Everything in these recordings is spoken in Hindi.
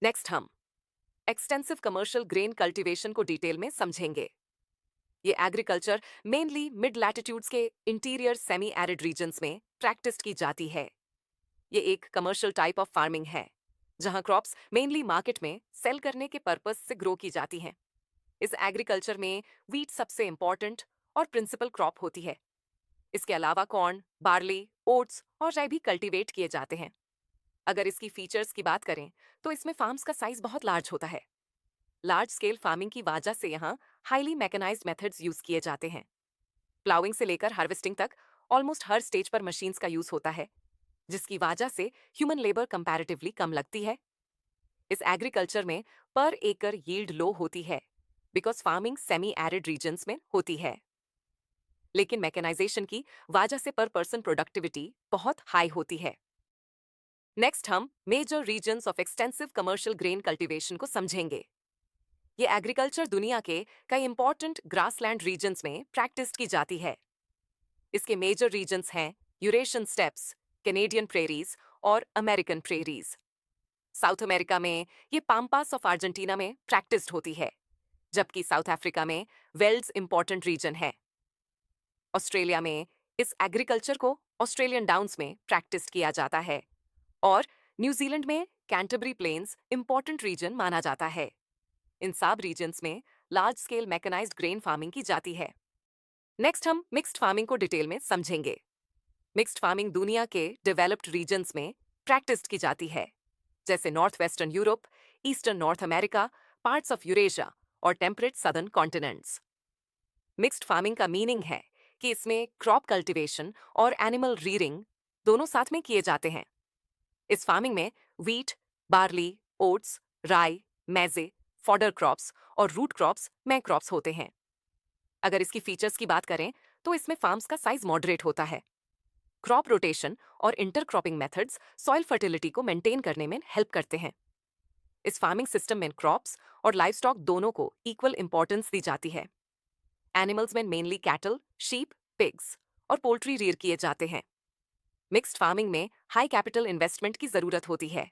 नेक्स्ट हम एक्सटेंसिव कमर्शियल ग्रेन कल्टीवेशन को डिटेल में समझेंगे। ये एग्रीकल्चर मेनली मिड लैटिट्यूड्स के इंटीरियर सेमी एरिड रीजन्स में प्रैक्टिस की जाती है। ये एक कमर्शियल टाइप ऑफ फार्मिंग है जहां क्रॉप्स मेनली मार्केट में सेल करने के पर्पस से ग्रो की जाती हैं। इस एग्रीकल्चर में वीट सबसे इंपॉर्टेंट और प्रिंसिपल क्रॉप होती है। इसके अलावा कॉर्न, बार्ली, ओट्स और राई भी कल्टीवेट किए जाते हैं। अगर इसकी फीचर्स की बात करें तो इसमें फार्म्स का साइज बहुत लार्ज होता है। लार्ज स्केल फार्मिंग की वजह से यहाँ हाईली मैकेनाइज्ड मेथड्स यूज किए जाते हैं। प्लाउइंग से लेकर हार्वेस्टिंग तक ऑलमोस्ट हर स्टेज पर मशीन्स का यूज होता है, जिसकी वजह से ह्यूमन लेबर कंपैरेटिवली कम लगती है। इस एग्रीकल्चर में पर एकड़ यील्ड लो होती है because farming semi arid regions में होती है। लेकिन मैकेनाइजेशन की वजह से पर पर्सन प्रोडक्टिविटी बहुत हाई होती है। नेक्स्ट हम major regions of extensive commercial grain cultivation को समझेंगे। ये एग्रीकल्चर दुनिया के कई इंपॉर्टेंट ग्रासलैंड रीजन्स में प्रैक्टिस की जाती है। इसके मेजर रीजन्स हैं यूरेशियन स्टेप्स, कैनेडियन प्रेरीज और अमेरिकन प्रेरीज। साउथ अमेरिका में ये पाम्पास ऑफ अर्जेंटीना में प्रैक्टिस्ड होती है, जबकि साउथ अफ्रीका में वेल्स इंपॉर्टेंट रीजन है। ऑस्ट्रेलिया में इस एग्रीकल्चर को ऑस्ट्रेलियन डाउन्स में प्रैक्टिस किया जाता है और न्यूजीलैंड में कैंटरबरी प्लेन्स इंपॉर्टेंट रीजन माना जाता है। इन सब रीजन्स में large scale mechanised grain farming की जाती है। नेक्स्ट हम मिक्स्ड फार्मिंग को डिटेल में समझेंगे। मिक्स्ड फार्मिंग दुनिया के डेवलप्ड रीजन्स में प्रैक्टिस की जाती है, जैसे north western Europe, eastern north America, parts of Eurasia और temperate southern continents. Mixed farming का मीनिंग है कि इसमें क्रॉप कल्टीवेशन और एनिमल रीयरिंग दोनों साथ में किए जाते हैं। इस फार्मिंग में wheat, barley, oats, rye, maize, fodder crops और रूट क्रॉप्स में क्रॉप्स होते हैं। अगर इसकी फीचर्स की बात करें तो इसमें फार्म्स का साइज मॉडरेट होता है। क्रॉप रोटेशन और इंटरक्रॉपिंग मेथड्स सॉइल फर्टिलिटी को मेंटेन करने में हेल्प करते हैं। इस फार्मिंग सिस्टम में क्रॉप्स और लाइव स्टॉक दोनों को इक्वल इंपॉर्टेंस दी जाती है। एनिमल्स में मेनली कैटल, शीप, पिग्स और पोल्ट्री रियर किए जाते हैं। मिक्स्ड फार्मिंग में हाई कैपिटल इन्वेस्टमेंट की जरूरत होती है।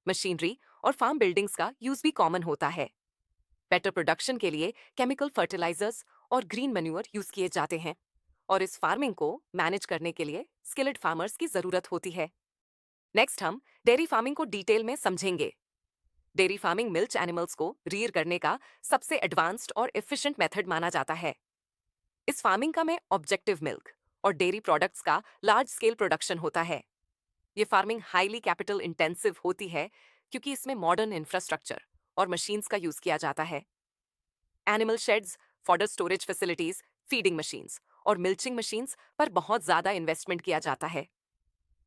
मशीनरी और फार्म बिल्डिंग्स का यूज भी कॉमन होता है। बेटर प्रोडक्शन के लिए केमिकल फर्टिलाइजर्स और ग्रीन मैन्योर यूज किए जाते हैं और इस फार्मिंग को मैनेज करने के लिए स्किल्ड फार्मर्स की जरूरत होती है। नेक्स्ट हम डेयरी फार्मिंग को डिटेल में समझेंगे। डेयरी फार्मिंग मिल्क एनिमल्स को रियर करने का सबसे एडवांस्ड और एफिशिएंट मेथड माना जाता है। इस फार्मिंग का में ऑब्जेक्टिव मिल्क और डेयरी प्रोडक्ट्स का लार्ज स्केल प्रोडक्शन होता है। ये फार्मिंग हाईली कैपिटल इंटेंसिव होती है क्योंकि इसमें मॉडर्न इंफ्रास्ट्रक्चर और मशीन्स का यूज किया जाता है। Animal shades, fodder storage facilities, feeding machines और मिल्चिंग मशीन्स पर बहुत ज्यादा इन्वेस्टमेंट किया जाता है।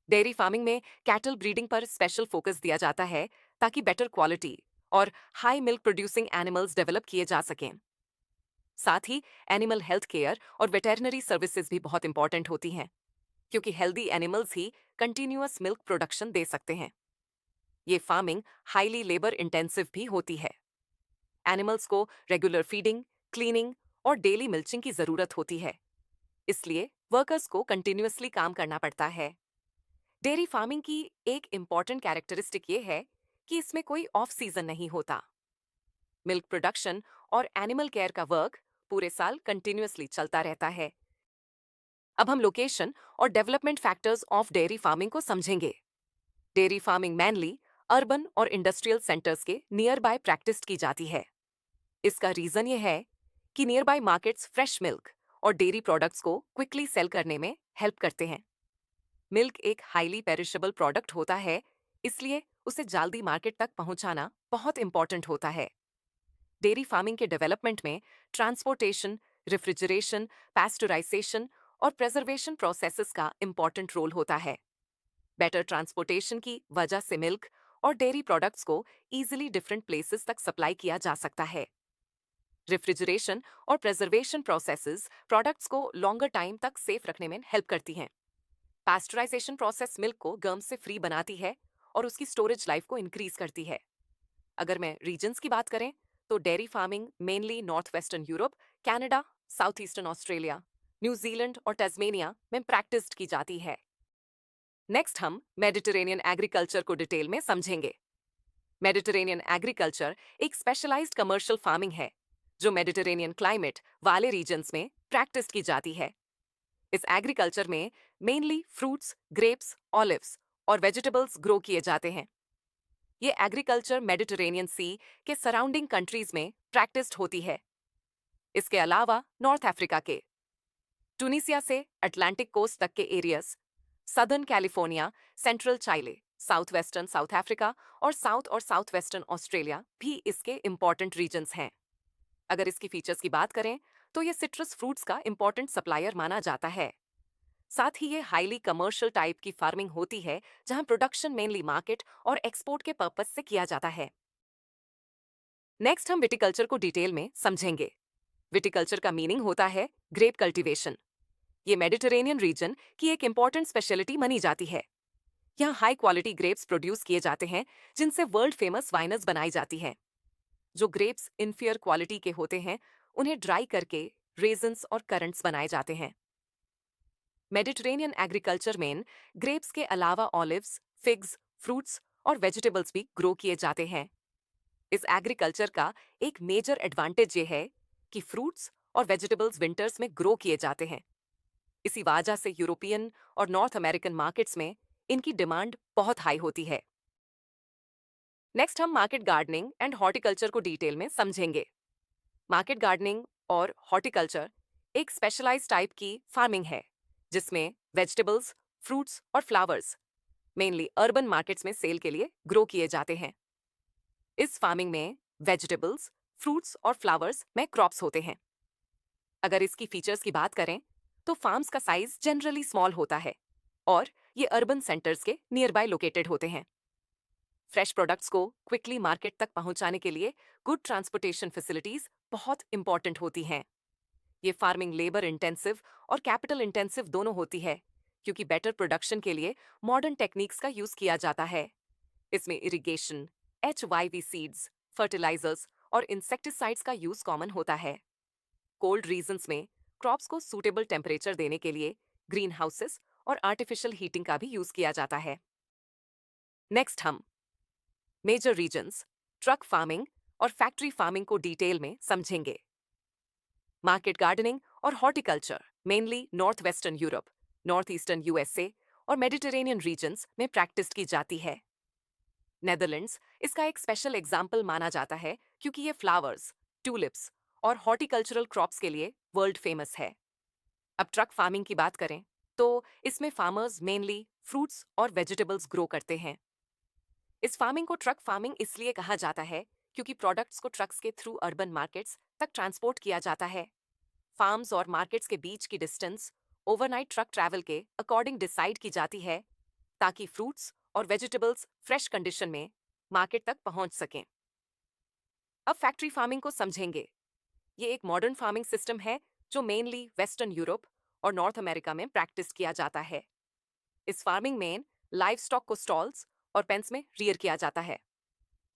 डेयरी फार्मिंग में कैटल ब्रीडिंग पर स्पेशल फोकस दिया जाता है ताकि बेटर क्वालिटी और high milk producing animals develop किए जा सकें। साथ ही एनिमल हेल्थ केयर और वेटेरिनरी सर्विसेज भी बहुत इंपॉर्टेंट होती हैं, क्योंकि हेल्दी एनिमल्स ही कंटिन्यूअस मिल्क प्रोडक्शन दे सकते हैं। ये फार्मिंग हाईली लेबर इंटेंसिव भी होती है। एनिमल्स को रेगुलर फीडिंग, क्लीनिंग और डेली मिल्चिंग की जरूरत होती है, इसलिए वर्कर्स को कंटिन्यूअसली काम करना पड़ता है। डेयरी फार्मिंग की एक इंपॉर्टेंट कैरेक्टरिस्टिक ये है कि इसमें कोई ऑफ सीजन नहीं होता। मिल्क प्रोडक्शन और एनिमल केयर का वर्क पूरे साल कंटिन्यूअसली चलता रहता है। अब हम लोकेशन और development factors of dairy farming को समझेंगे। डेयरी फार्मिंग मैनली अर्बन और इंडस्ट्रियल सेंटर्स के नियर बाय प्रैक्टिस की जाती है। इसका रीजन ये है कि near by markets fresh milk और डेयरी प्रोडक्ट्स को क्विकली सेल करने में हेल्प करते हैं। मिल्क एक हाईली पेरिशेबल प्रोडक्ट होता है, इसलिए उसे जल्दी मार्केट तक पहुंचाना बहुत इंपॉर्टेंट होता है। डेयरी फार्मिंग के डेवलपमेंट में ट्रांसपोर्टेशन, रेफ्रिजरेशन, पास्चराइजेशन और प्रेजर्वेशन प्रोसेसेस का इंपॉर्टेंट रोल होता है। बेटर ट्रांसपोर्टेशन की वजह से मिल्क और डेयरी प्रोडक्ट्स को इजीली डिफरेंट प्लेसेस तक सप्लाई किया जा सकता है। रेफ्रिजरेशन और प्रेजर्वेशन प्रोसेसेस प्रोडक्ट्स को लॉन्गर टाइम तक सेफ रखने में हेल्प करती हैं। पास्चराइजेशन प्रोसेस मिल्क को गर्म से फ्री बनाती है और उसकी स्टोरेज लाइफ को इंक्रीज करती है। अगर मैं रीजन्स की बात करें तो dairy farming mainly north western Europe, Canada, south eastern Australia, New Zealand और टैस्मेनिया में प्रैक्टिस की जाती है। नेक्स्ट हम मेडिटेरेनियन एग्रीकल्चर को डिटेल में समझेंगे। मेडिटेरेनियन एग्रीकल्चर एक स्पेशलाइज्ड कमर्शियल फार्मिंग है जो मेडिटेरेनियन क्लाइमेट वाले रीजन्स में प्रैक्टिस की जाती है। इस एग्रीकल्चर में मेनली फ्रूट्स, ग्रेप्स, ऑलिव्स और वेजिटेबल्स ग्रो किए जाते हैं। ये एग्रीकल्चर मेडिटेरेनियन सी के सराउंडिंग कंट्रीज में प्रैक्टिस्ड होती है। इसके अलावा नॉर्थ अफ्रीका के ट्यूनीसिया से अटलांटिक कोस्ट तक के areas, southern California, central Chile, south western South Africa और साउथ वेस्टर्न ऑस्ट्रेलिया भी इसके इंपॉर्टेंट रीजन्स हैं। अगर इसकी फीचर्स की बात करें तो ये सिट्रस फ्रूट्स का इंपॉर्टेंट सप्लायर माना जाता है। साथ ही ये हाईली कमर्शियल टाइप की फार्मिंग होती है जहां प्रोडक्शन मेनली मार्केट और एक्सपोर्ट के पर्पस से किया जाता है। नेक्स्ट हम विटिकल्चर को डिटेल में समझेंगे। विटिकल्चर का मीनिंग होता है ग्रेप कल्टीवेशन। ये मेडिटेरेनियन रीजन की एक इंपॉर्टेंट स्पेशलिटी मानी जाती है। यहाँ हाई क्वालिटी ग्रेप्स प्रोड्यूस किए जाते हैं जिनसे वर्ल्ड फेमस वाइनर्स बनाई जाती हैं। जो ग्रेप्स इनफियर क्वालिटी के होते हैं उन्हें ड्राई करके रेजन्स और करंट्स बनाए जाते हैं। मेडिटेरेनियन एग्रीकल्चर में ग्रेप्स के अलावा ऑलिव्स, फिग्स, फ्रूट्स और वेजिटेबल्स भी ग्रो किए जाते हैं। इस एग्रीकल्चर का एक मेजर एडवांटेज ये है कि फ्रूट्स और वेजिटेबल्स विंटर्स में ग्रो किए जाते हैं। इसी वजह से यूरोपियन और नॉर्थ अमेरिकन मार्केट्स में इनकी डिमांड बहुत हाई होती है। नेक्स्ट हम मार्केट गार्डनिंग एंड हॉर्टिकल्चर को डिटेल में समझेंगे। मार्केट गार्डनिंग और हॉर्टिकल्चर एक स्पेशलाइज्ड टाइप की फार्मिंग है जिसमें वेजिटेबल्स, फ्रूट्स और फ्लावर्स मेनली अर्बन मार्केट्स में सेल के लिए ग्रो किए जाते हैं। इस फार्मिंग में वेजिटेबल्स, फ्रूट्स और फ्लावर्स में क्रॉप्स होते हैं। अगर इसकी फीचर्स की बात करें तो फार्म्स का साइज जनरली स्मॉल होता है और ये अर्बन सेंटर्स के नियर बाय लोकेटेड होते हैं। फ्रेश प्रोडक्ट्स को क्विकली मार्केट तक पहुंचाने के लिए गुड ट्रांसपोर्टेशन फैसिलिटीज बहुत इंपॉर्टेंट होती हैं। ये फार्मिंग लेबर इंटेंसिव और कैपिटल इंटेंसिव दोनों होती है क्योंकि बेटर प्रोडक्शन के लिए मॉडर्न टेक्निक्स का यूज किया जाता है। इसमें इरिगेशन, HYV सीड्स, फर्टिलाइजर्स और इंसेक्टिसाइड्स का यूज कॉमन होता है। कोल्ड रीजन्स में क्रॉप्स को सूटेबल टेम्परेचर देने के लिए ग्रीन हाउसेस और आर्टिफिशियल हीटिंग का भी यूज किया जाता है। नेक्स्ट हम मेजर रीजन्स, ट्रक फार्मिंग और फैक्ट्री फार्मिंग को डिटेल में समझेंगे। मार्केट गार्डनिंग और horticulture mainly north western Europe, north eastern USA और मेडिटेरेनियन रीजन्स में प्रैक्टिस की जाती है। नेदरलैंड्स इसका एक स्पेशल एग्जाम्पल माना जाता है क्योंकि ये फ्लावर्स, ट्यूलिप्स और हॉर्टिकल्चरल क्रॉप्स के लिए वर्ल्ड फेमस है। अब ट्रक फार्मिंग की बात करें तो इसमें फार्मर्स मेनली फ्रूट्स और वेजिटेबल्स ग्रो करते हैं। इस फार्मिंग को ट्रक फार्मिंग इसलिए कहा जाता है क्योंकि प्रोडक्ट्स को ट्रक्स के थ्रू अर्बन मार्केट्स तक ट्रांसपोर्ट किया जाता है। फार्म्स और मार्केट्स के बीच की डिस्टेंस ओवरनाइट ट्रक ट्रैवल के अकॉर्डिंग डिसाइड की जाती है ताकि फ्रूट्स और वेजिटेबल्स फ्रेश कंडीशन में मार्केट तक पहुंच सकें। अब फैक्ट्री फार्मिंग को समझेंगे। ये एक मॉडर्न फार्मिंग सिस्टम है जो मेनली वेस्टर्न यूरोप और नॉर्थ अमेरिका में प्रैक्टिस किया जाता है। इस फार्मिंग में लाइव स्टॉक को स्टॉल्स और पेंस में रियर किया जाता है।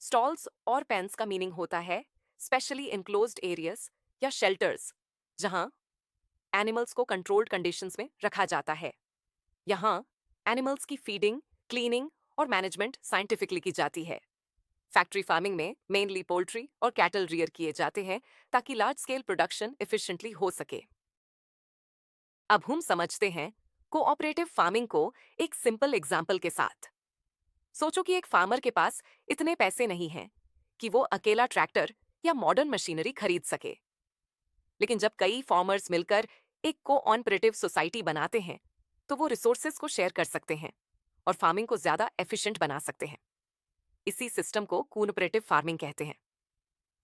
स्टॉल्स और पेंस का मीनिंग होता है स्पेशली इनक्लोज्ड एरियाज या शेल्टर्स जहां एनिमल्स को कंट्रोल्ड कंडीशंस में रखा जाता है। यहाँ एनिमल्स की फीडिंग, क्लीनिंग और मैनेजमेंट साइंटिफिकली की जाती है। फैक्ट्री फार्मिंग में मेनली पोल्ट्री और कैटल रियर किए जाते हैं ताकि लार्ज स्केल प्रोडक्शन एफिशिएंटली हो सके। अब हम समझते हैं कोऑपरेटिव फार्मिंग को एक सिंपल एग्जाम्पल के साथ। सोचो कि एक फार्मर के पास इतने पैसे नहीं हैं कि वो अकेला ट्रैक्टर या मॉडर्न मशीनरी खरीद सके। लेकिन जब कई फार्मर्स मिलकर एक कोऑपरेटिव सोसाइटी बनाते हैं तो वो रिसोर्सेज को शेयर कर सकते हैं और फार्मिंग को ज्यादा एफिशिएंट बना सकते हैं। इसी सिस्टम को कोऑपरेटिव फार्मिंग कहते हैं।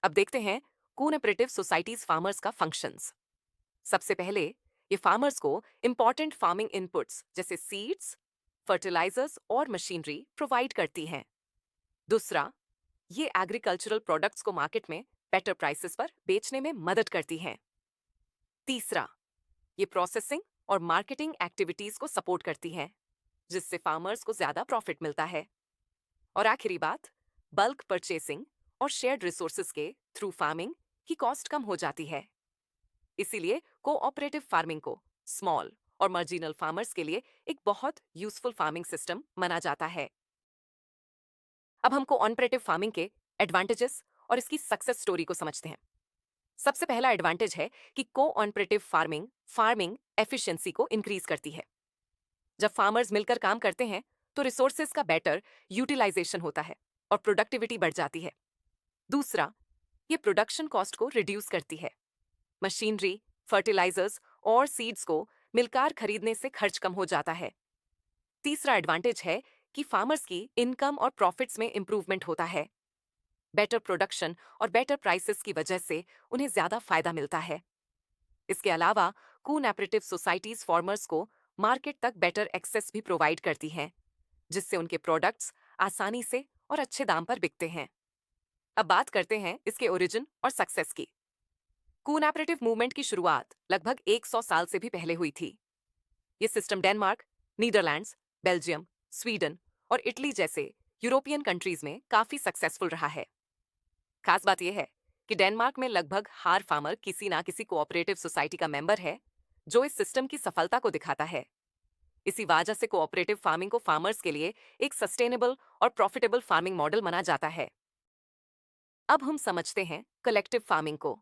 अब देखते हैं कोऑपरेटिव सोसाइटीज फार्मर्स का फंक्शंस। सबसे पहले ये फार्मर्स को इंपॉर्टेंट फार्मिंग इनपुट्स जैसे सीड्स, फर्टिलाइजर्स और मशीनरी प्रोवाइड करती हैं। दूसरा, ये एग्रीकल्चरल प्रोडक्ट्स को मार्केट में बेटर प्राइसेस पर बेचने में मदद करती हैं। तीसरा, ये प्रोसेसिंग और मार्केटिंग एक्टिविटीज को सपोर्ट करती हैं जिससे फार्मर्स को ज्यादा प्रॉफिट मिलता है। और आखिरी बात, बल्क परचेसिंग और शेयर्ड रिसोर्सेज के थ्रू फार्मिंग की कॉस्ट कम हो जाती है। इसीलिए कोऑपरेटिव फार्मिंग को स्मॉल और मार्जिनल फार्मर्स के लिए एक बहुत यूजफुल फार्मिंग सिस्टम माना जाता है। अब हम कोऑपरेटिव फार्मिंग के एडवांटेजेस और इसकी सक्सेस स्टोरी को समझते हैं। सबसे पहला एडवांटेज है कि कोऑपरेटिव फार्मिंग फार्मिंग एफिशिएंसी को इंक्रीज करती है। जब फार्मर्स मिलकर काम करते हैं तो रिसोर्सेज का बेटर यूटिलाइजेशन होता है और प्रोडक्टिविटी बढ़ जाती है। दूसरा, ये प्रोडक्शन कॉस्ट को रिड्यूस करती है। मशीनरी, फर्टिलाइजर्स और सीड्स को मिलकर खरीदने से खर्च कम हो जाता है। तीसरा एडवांटेज है कि फार्मर्स की इनकम और प्रॉफिट्स में इंप्रूवमेंट होता है। बेटर प्रोडक्शन और बेटर प्राइसेस की वजह से उन्हें ज्यादा फायदा मिलता है। इसके अलावा कोऑपरेटिव सोसाइटीज फार्मर्स को मार्केट तक बेटर एक्सेस भी प्रोवाइड करती हैं, जिससे उनके प्रोडक्ट्स आसानी से और अच्छे दाम पर बिकते हैं। अब बात करते हैं इसके ओरिजिन और सक्सेस की। कोऑपरेटिव मूवमेंट की शुरुआत लगभग 100 साल से भी पहले हुई थी। ये system Denmark, Netherlands, Belgium, Sweden और इटली जैसे यूरोपियन कंट्रीज में काफी सक्सेसफुल रहा है। खास बात यह है कि डेनमार्क में लगभग हर फार्मर किसी ना किसी कोऑपरेटिव सोसाइटी का मेंबर है, जो इस सिस्टम की सफलता को दिखाता है। इसी वजह से कोऑपरेटिव फार्मिंग को फार्मर्स के लिए एक सस्टेनेबल और प्रॉफिटेबल फार्मिंग मॉडल माना जाता है। अब हम समझते हैं कलेक्टिव फार्मिंग को।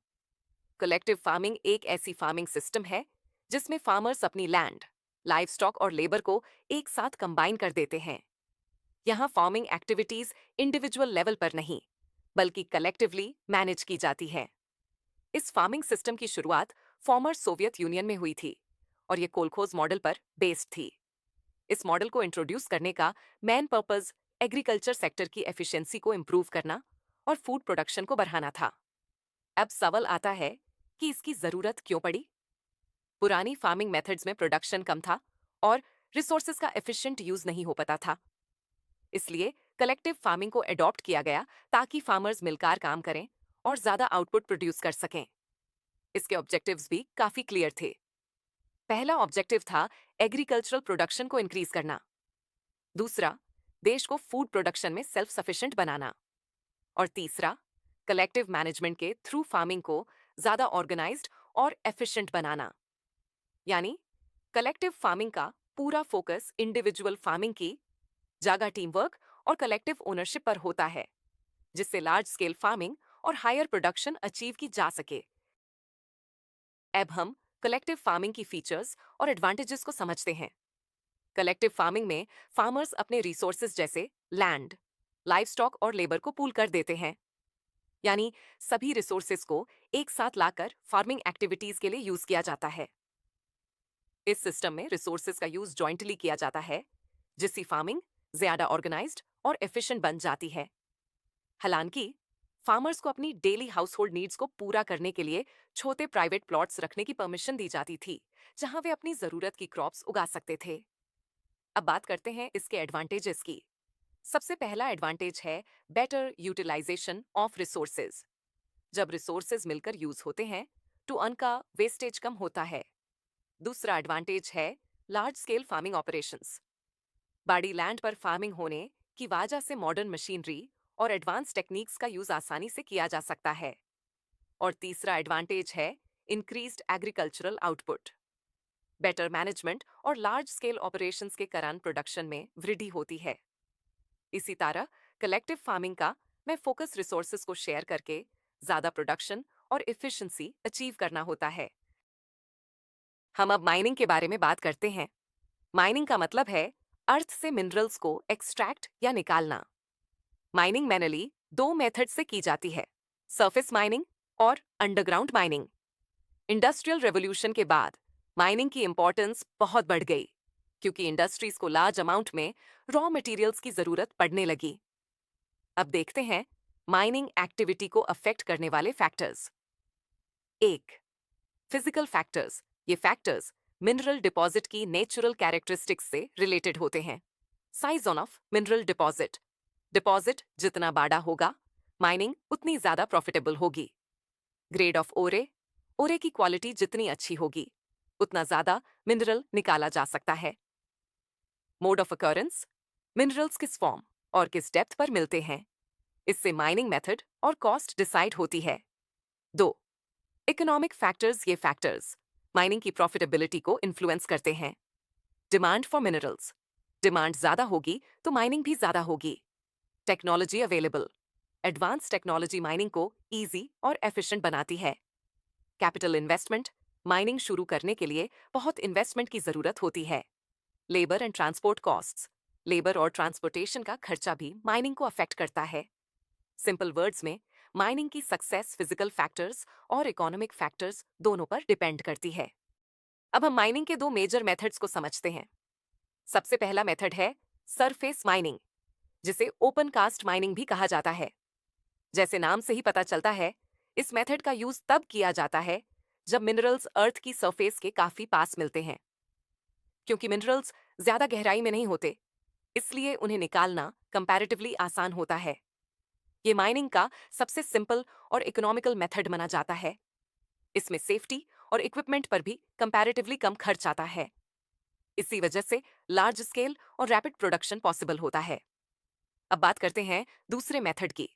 कलेक्टिव फार्मिंग एक ऐसी फार्मिंग सिस्टम है जिसमें फार्मर्स अपनी लैंड, लाइव स्टॉक और लेबर को एक साथ कंबाइन कर देते हैं। यहाँ फार्मिंग एक्टिविटीज इंडिविजुअल लेवल पर नहीं, बल्कि कलेक्टिवली मैनेज की जाती है। इस फार्मिंग सिस्टम की शुरुआत फॉर्मर सोवियत यूनियन में हुई थी और ये कोलखोज मॉडल पर बेस्ड थी। इस मॉडल को इंट्रोड्यूस करने का मेन पर्पस एग्रीकल्चर सेक्टर की एफिशिएंसी को इंप्रूव करना और फूड प्रोडक्शन को बढ़ाना था। अब सवाल आता है कि इसकी जरूरत क्यों पड़ी। पुरानी फार्मिंग मेथड्स में प्रोडक्शन कम था और रिसोर्सेज का एफिशिएंट यूज नहीं हो पाता था। इसलिए कलेक्टिव फार्मिंग को अडॉप्ट किया गया ताकि फार्मर्स मिलकर काम करें और ज्यादा आउटपुट प्रोड्यूस कर सकें। इसके ऑब्जेक्टिव्स भी काफी क्लियर थे। पहला ऑब्जेक्टिव था एग्रीकल्चरल प्रोडक्शन को इंक्रीज करना। दूसरा, देश को फूड प्रोडक्शन में सेल्फ सफिशिएंट बनाना। और तीसरा, कलेक्टिव मैनेजमेंट के थ्रू फार्मिंग को ज्यादा ऑर्गेनाइज्ड और एफिशिएंट बनाना। यानी कलेक्टिव फार्मिंग का पूरा फोकस इंडिविजुअल फार्मिंग की जगह टीम वर्क और कलेक्टिव ओनरशिप पर होता है, जिससे लार्ज स्केल फार्मिंग और हायर प्रोडक्शन अचीव की जा सके। अब हम कलेक्टिव फार्मिंग की फीचर्स और एडवांटेजेस को समझते हैं। कलेक्टिव फार्मिंग में फार्मर्स अपने रिसोर्सेज जैसे लैंड, लाइव स्टॉक और लेबर को पूल कर देते हैं। यानी सभी रिसोर्सेज को एक साथ लाकर फार्मिंग एक्टिविटीज के लिए यूज किया जाता है। इस सिस्टम में रिसोर्सेज का यूज जॉइंटली किया जाता है, जिससे फार्मिंग ज्यादा ऑर्गेनाइज्ड और एफिशिएंट बन जाती है। हालांकि फार्मर्स को अपनी डेली हाउस होल्ड नीड्स को पूरा करने के लिए छोटे प्राइवेट प्लॉट्स रखने की परमिशन दी जाती थी, जहां वे अपनी जरूरत की क्रॉप्स उगा सकते थे। अब बात करते हैं इसके एडवांटेजेस की। सबसे पहला एडवांटेज है बेटर यूटिलाइजेशन ऑफ रिसोर्सेज। जब रिसोर्सेज मिलकर यूज होते हैं तो उनका वेस्टेज कम होता है। दूसरा एडवांटेज है लार्ज स्केल फार्मिंग ऑपरेशंस। बड़ी लैंड पर फार्मिंग होने की वजह से मॉडर्न मशीनरी और एडवांस टेक्निक्स का यूज आसानी से किया जा सकता है। और तीसरा एडवांटेज है increased agricultural output. Better management और लार्ज स्केल ऑपरेशंस के कारण प्रोडक्शन में वृद्धि होती है। इसी तरह कलेक्टिव फार्मिंग का में फोकस रिसोर्सेज को शेयर करके ज्यादा प्रोडक्शन और एफिशिएंसी अचीव करना होता है। हम अब माइनिंग के बारे में बात करते हैं। माइनिंग का मतलब है अर्थ से मिनरल्स को एक्सट्रैक्ट या निकालना। माइनिंग मैनुअली दो मेथड से की जाती है, सरफेस माइनिंग और अंडरग्राउंड माइनिंग। इंडस्ट्रियल रेवोल्यूशन के बाद माइनिंग की इंपॉर्टेंस बहुत बढ़ गई, क्योंकि इंडस्ट्रीज को लार्ज अमाउंट में रॉ मटेरियल्स की जरूरत पड़ने लगी। अब देखते हैं माइनिंग एक्टिविटी को अफेक्ट करने वाले फैक्टर्स। एक, फिजिकल फैक्टर्स। ये फैक्टर्स मिनरल डिपॉजिट की नेचुरल कैरेक्टरिस्टिक्स से रिलेटेड होते हैं। Size of mineral deposit. Deposit जितना बड़ा होगा, माइनिंग उतनी ज्यादा प्रॉफिटेबल होगी। ग्रेड ऑफ ओरे। ओरे की क्वालिटी जितनी अच्छी होगी, उतना ज्यादा मिनरल निकाला जा सकता है। Mode of occurrence. मिनरल्स किस फॉर्म और किस डेप्थ पर मिलते हैं, इससे माइनिंग मेथड और कॉस्ट डिसाइड होती है। 2, इकोनॉमिक फैक्टर्स। ये फैक्टर्स माइनिंग की प्रॉफिटेबिलिटी को इन्फ्लुएंस करते हैं। Demand for minerals. डिमांड ज्यादा होगी तो माइनिंग भी ज्यादा होगी। Technology available. Advance technology mining को इजी और एफिशिएंट बनाती है। Capital investment. माइनिंग शुरू करने के लिए बहुत इन्वेस्टमेंट की जरूरत होती है। Labour and transport costs. Labour और ट्रांसपोर्टेशन का खर्चा भी माइनिंग को अफेक्ट करता है। सिंपल वर्ड्स में, माइनिंग की सक्सेस फिजिकल फैक्टर्स और इकोनॉमिक फैक्टर्स दोनों पर डिपेंड करती है। अब हम माइनिंग के दो मेजर मेथड्स को समझते हैं। सबसे पहला मेथड है सरफेस माइनिंग, जिसे ओपन कास्ट माइनिंग भी कहा जाता है। जैसे नाम से ही पता चलता है, इस मेथड का यूज तब किया जाता है जब मिनरल्स अर्थ की सरफेस के काफी पास मिलते हैं। क्योंकि मिनरल्स ज्यादा गहराई में नहीं होते, इसलिए उन्हें निकालना कंपैरेटिवली आसान होता है। ये माइनिंग का सबसे सिंपल और इकोनॉमिकल मेथड माना जाता है। इसमें सेफ्टी और इक्विपमेंट पर भी कंपैरेटिवली कम खर्च आता है। इसी वजह से लार्ज स्केल और रैपिड प्रोडक्शन पॉसिबल होता है। अब बात करते हैं दूसरे मेथड की,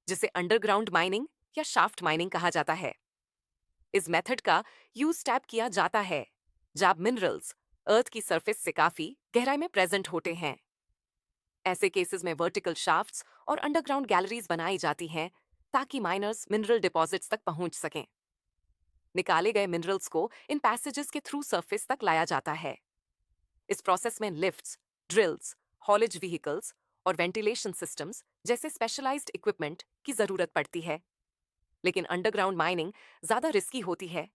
जिसे अंडरग्राउंड माइनिंग या शाफ्ट माइनिंग कहा जाता है। इस मेथड का यूज टैप किया जाता है जब मिनरल्स अर्थ की सरफेस से काफी गहराई में प्रेजेंट होते हैं। ऐसे केसेस में वर्टिकल शाफ्ट्स और अंडरग्राउंड गैलरीज बनाई जाती हैं ताकि माइनर्स मिनरल डिपॉजिट्स तक पहुंच सकें। निकाले गए मिनरल्स को इन पैसेजेस के थ्रू सरफेस तक लाया जाता है। इस प्रोसेस में लिफ्ट्स, ड्रिल्स, हॉलेज व्हीकल्स और वेंटिलेशन सिस्टम्स जैसे स्पेशलाइज्ड इक्विपमेंट की जरूरत पड़ती है। लेकिन अंडरग्राउंड माइनिंग ज्यादा रिस्की होती है,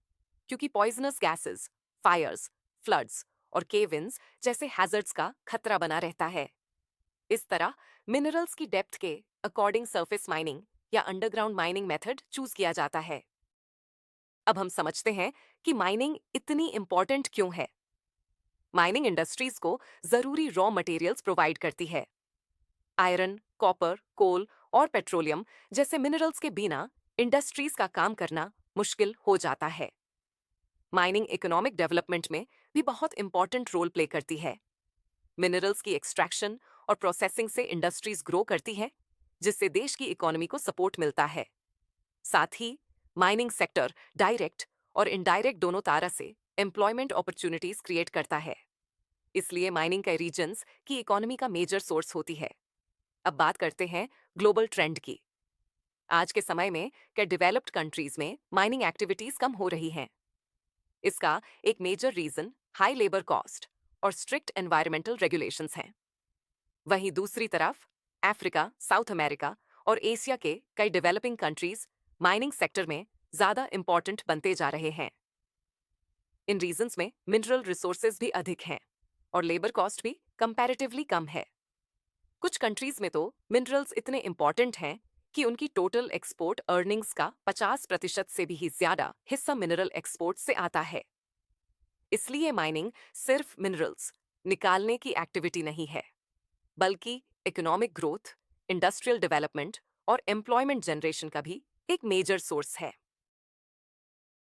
क्योंकि पॉइजनस गैसेस, फायर्स, फ्लड्स और केव-इन्स जैसे हैजर्ड्स का खतरा बना रहता है। इस तरह मिनरल्स की डेप्थ के अकॉर्डिंग सरफेस माइनिंग या अंडरग्राउंड माइनिंग मेथड चूज किया जाता है। अब हम समझते हैं कि माइनिंग इतनी इंपॉर्टेंट क्यों है। माइनिंग इंडस्ट्रीज को जरूरी रॉ मटेरियल्स प्रोवाइड करती है। आयरन, कॉपर, कोल और पेट्रोलियम जैसे मिनरल्स के बिना इंडस्ट्रीज का काम करना मुश्किल हो जाता है। माइनिंग इकोनॉमिक डेवलपमेंट में भी बहुत इंपॉर्टेंट रोल प्ले करती है। मिनरल्स की एक्सट्रैक्शन और प्रोसेसिंग से इंडस्ट्रीज ग्रो करती हैं, जिससे देश की इकोनॉमी को सपोर्ट मिलता है। साथ ही माइनिंग सेक्टर डायरेक्ट और इनडायरेक्ट दोनों तरह से एम्प्लॉयमेंट अपॉर्चुनिटीज क्रिएट करता है। इसलिए माइनिंग के रीजन्स की इकोनॉमी का मेजर सोर्स होती है। अब बात करते हैं ग्लोबल ट्रेंड की। आज के समय में क्या डेवलप्ड कंट्रीज में माइनिंग एक्टिविटीज कम हो रही हैं? इसका एक major reason high labour cost और स्ट्रिक्ट एनवायरमेंटल रेगुलेशंस हैं। वहीं दूसरी तरफ अफ्रीका, साउथ अमेरिका और एशिया के कई डेवलपिंग कंट्रीज माइनिंग सेक्टर में ज्यादा इंपॉर्टेंट बनते जा रहे हैं। इन रीजन्स में मिनरल रिसोर्सेज भी अधिक हैं और लेबर कॉस्ट भी कंपैरेटिवली कम है। कुछ कंट्रीज में तो मिनरल्स इतने इंपॉर्टेंट हैं कि उनकी टोटल एक्सपोर्ट अर्निंग्स का 50% से भी ज्यादा हिस्सा मिनरल एक्सपोर्ट से आता है। इसलिए माइनिंग सिर्फ मिनरल्स निकालने की एक्टिविटी नहीं है, बल्कि इकोनॉमिक ग्रोथ, इंडस्ट्रियल डेवलपमेंट और एम्प्लॉयमेंट जनरेशन का भी एक मेजर सोर्स है।